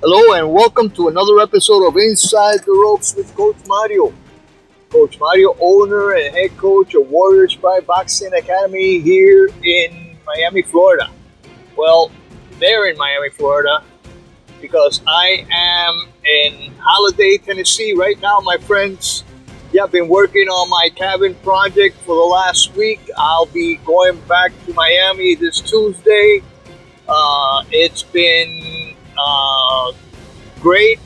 Hello and welcome to another episode of Inside the Ropes with Coach Mario. Coach Mario, owner and head coach of Warriors Pride Boxing Academy here in Miami, Florida. Well, they're in Miami, Florida because I am in Holiday, Tennessee right now, my friends. Yeah, I've been working on my cabin project for the last week. I'll be going back to Miami this Tuesday. It's been great,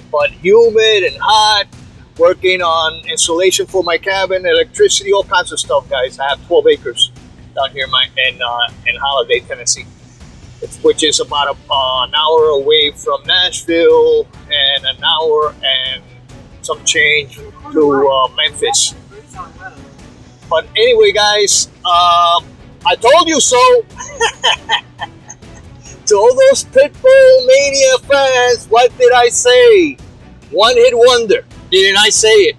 but humid and hot. Working on insulation for my cabin, electricity, all kinds of stuff, guys. I have 12 acres down here in Holiday, Tennessee, which is about an hour away from Nashville and an hour and some change to Memphis. But anyway, guys, I told you so. To all those Pitbullmania fans, what did I say? One hit wonder. Didn't I say it?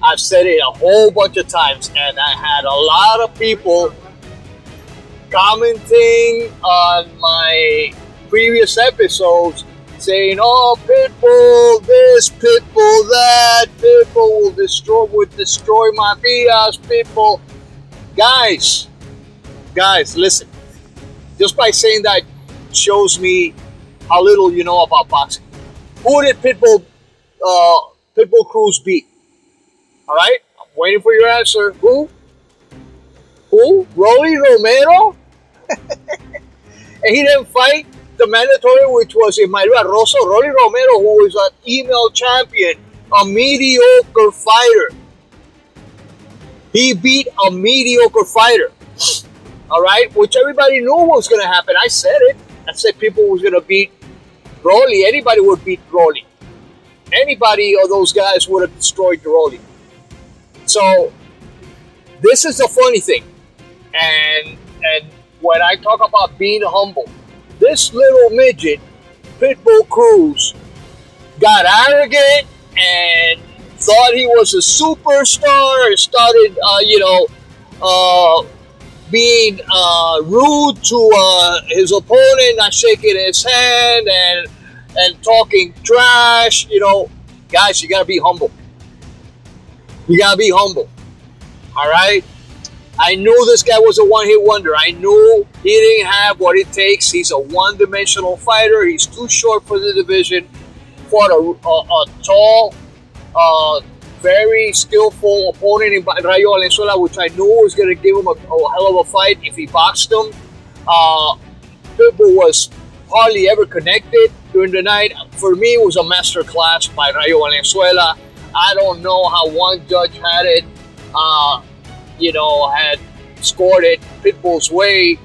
I've said it a whole bunch of times, and I had a lot of people commenting on my previous episodes saying, "Oh, Pitbull this, Pitbull that, Pitbull would destroy Matias, Pitbull." Guys, listen. Just by saying that shows me how little you know about boxing. Who did Pitbull Cruz beat? All right, I'm waiting for your answer. Who? Rolly Romero? And he didn't fight the mandatory, which was in Mario Rosso. Rolly Romero, who was an email champion, a mediocre fighter. He beat a mediocre fighter. All right, which everybody knew was going to happen. I said it. I said people was going to beat Rolly. Anybody would beat Rolly. Anybody of those guys would have destroyed Rolly. So this is the funny thing. And when I talk about being humble, this little midget, Pitbull Cruz, got arrogant and thought he was a superstar and started, being rude to his opponent, not shaking his hand and talking trash. Guys, you gotta be humble. You gotta be humble. All right. I knew this guy was a one-hit wonder. I knew he didn't have what it takes. He's a one-dimensional fighter. He's too short for the division. Fought a tall, very skillful opponent in RAYO Valenzuela, which I knew was going to give him a hell of a fight if he boxed him. Pitbull was hardly ever connected during the night. For me, it was a masterclass by RAYO Valenzuela. I don't know how one judge had it, had scored it Pitbull's way.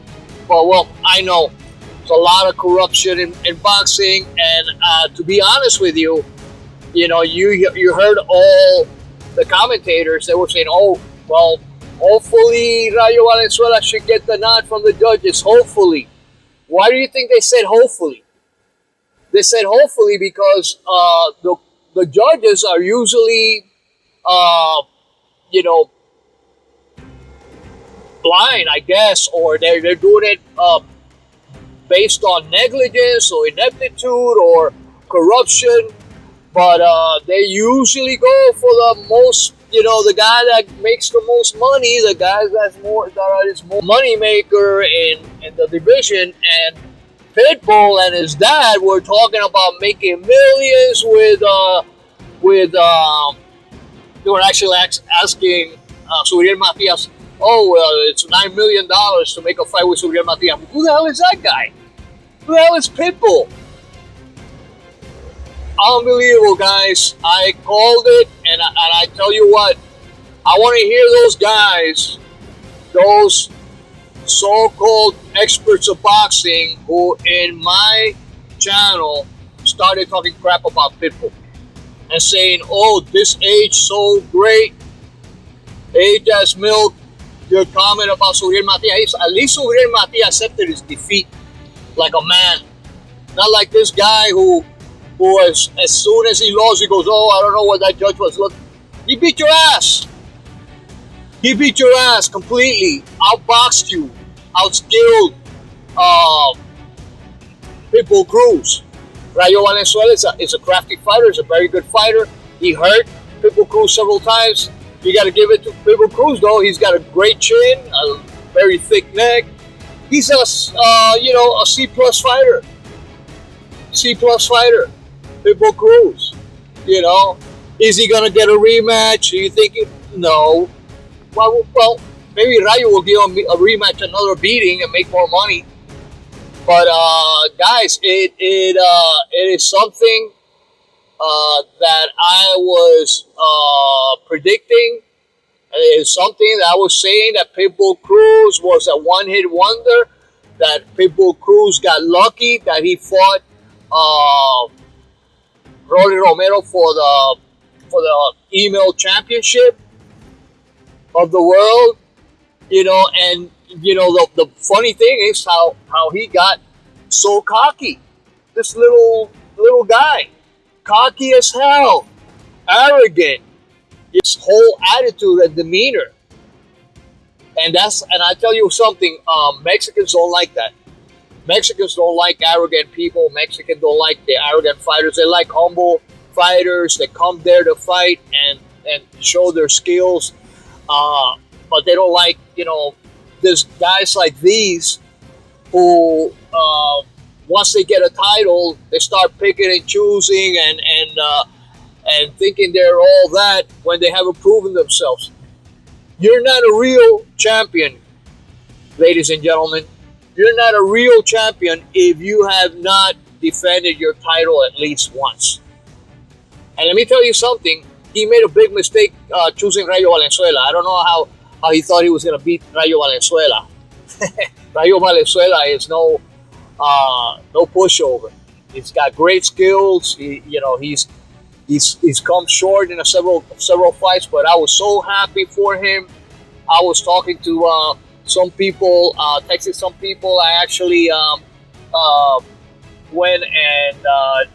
But, well, I know there's a lot of corruption in boxing. And to be honest with you, you heard all the commentators that were saying, "Oh, well, hopefully RAYO Valenzuela should get the nod from the judges." Hopefully. Why do you think they said hopefully? They said hopefully because the judges are usually, blind, I guess, or they're doing it based on negligence or ineptitude or corruption. But they usually go for the most, the guy that makes the most money, the guy that is more money maker in the division. And Pitbull and his dad were talking about making millions with they were actually asking Suriel Matias, "Oh, well, it's $9 million to make a fight with Suriel Matias." Who the hell is that guy? Who the hell is Pitbull? Unbelievable, guys. I called it, and I tell you what, I want to hear those guys, those so-called experts of boxing who in my channel started talking crap about Pitbull and saying, "Oh, this age so great, age as milk." Your comment about Suriel Matias, at least Suriel Matias accepted his defeat like a man, not like this guy who as soon as he lost, he goes, "Oh, I don't know what that judge was looking." He beat your ass. He beat your ass completely. Outboxed you. Outskilled Pitbull Cruz. Rayo Valenzuela is a crafty fighter. He's a very good fighter. He hurt Pitbull Cruz several times. You got to give it to Pitbull Cruz, though. He's got a great chin, a very thick neck. He's a C plus fighter. C plus fighter, Pitbull Cruz. You know, is he gonna get a rematch? Are you thinking no? Well, maybe Rayo will give him a rematch, another beating, and make more money. But guys, it is something that I was predicting. It is something that I was saying that Pitbull Cruz was a one-hit wonder. That Pitbull Cruz got lucky that he fought Rolly Romero for the email championship of the world. You know, and you know the funny thing is how he got so cocky. This little guy, cocky as hell, arrogant. His whole attitude and demeanor, and I tell you something. Mexicans don't like that. Mexicans don't like arrogant people. Mexicans don't like the arrogant fighters. They like humble fighters that come there to fight and show their skills. But they don't like, there's guys like these who, once they get a title, they start picking and choosing and thinking they're all that when they haven't proven themselves. You're not a real champion, ladies and gentlemen. You're not a real champion if you have not defended your title at least once. And let me tell you something. He made a big mistake choosing Rayo Valenzuela. I don't know how he thought he was going to beat Rayo Valenzuela. Rayo Valenzuela is no pushover. He's got great skills. He's come short in several fights, but I was so happy for him. I was talking to some people, texted some people. I actually went and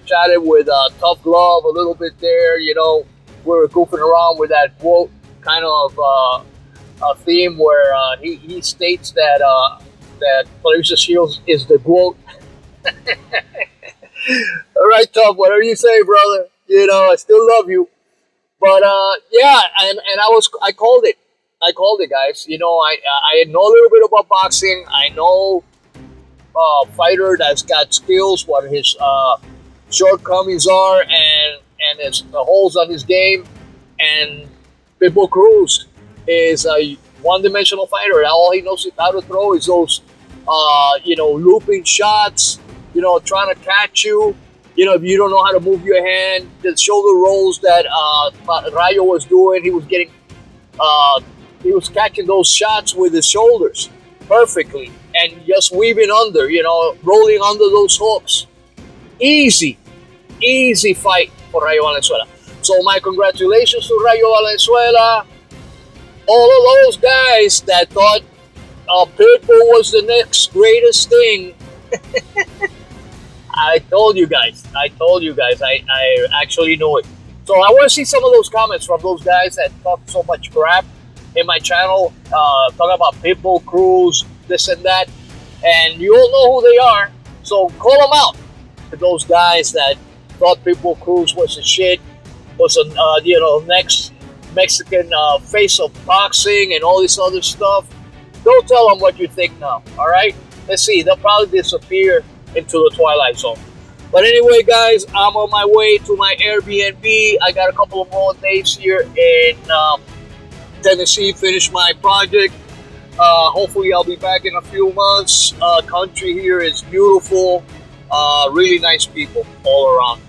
chatted with Tough Glove a little bit there. We were goofing around with that quote kind of a theme where he states that Television Shields is the quote. All right, Tough, whatever you say, brother. I still love you. But yeah, and I called it. I called it, guys. I know a little bit about boxing. I know a fighter that's got skills, what his shortcomings are, and his the holes on his game. And Pitbull Cruz is a one-dimensional fighter. All he knows how to throw is those, looping shots. Trying to catch you. If you don't know how to move your hand, the shoulder rolls that Rayo was doing, he was getting, he was catching those shots with his shoulders perfectly and just weaving under, rolling under those hooks. Easy fight for Rayo Valenzuela. So my congratulations to Rayo Valenzuela. All of those guys that thought Pitbull was the next greatest thing. I told you guys. I actually knew it. So I want to see some of those comments from those guys that talk so much crap in my channel, talking about Pitbull Cruz, this and that. And you all know who they are. So call them out. To those guys that thought Pitbull Cruz was a shit, was a next Mexican face of boxing and all this other stuff. Don't tell them what you think now. All right. Let's see. They'll probably disappear into the twilight zone. But anyway, guys, I'm on my way to my Airbnb. I got a couple of more days here in Tennessee, finish my project. Hopefully I'll be back in a few months. Country here is beautiful. Really nice people all around.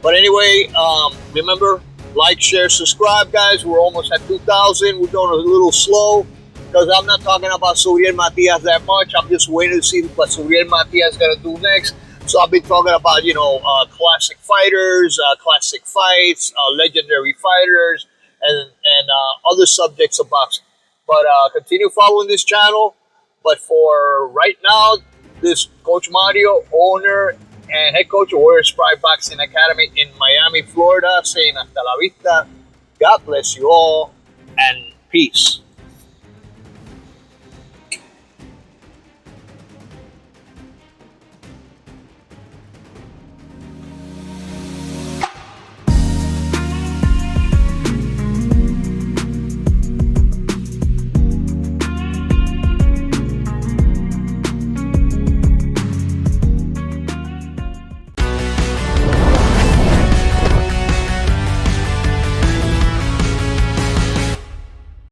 But anyway, remember, like, share, subscribe, guys. We're almost at 2,000. We're going a little slow because I'm not talking about Suriel Matias that much. I'm just waiting to see what Suriel Matias is going to do next. So I've been talking about, classic fighters, classic fights, legendary fighters, and other subjects of boxing. But continue following this channel. But for right now, this Coach Mario, owner and head coach of Warriors Pride Boxing Academy in Miami, Florida, saying hasta la vista. God bless you all, and peace.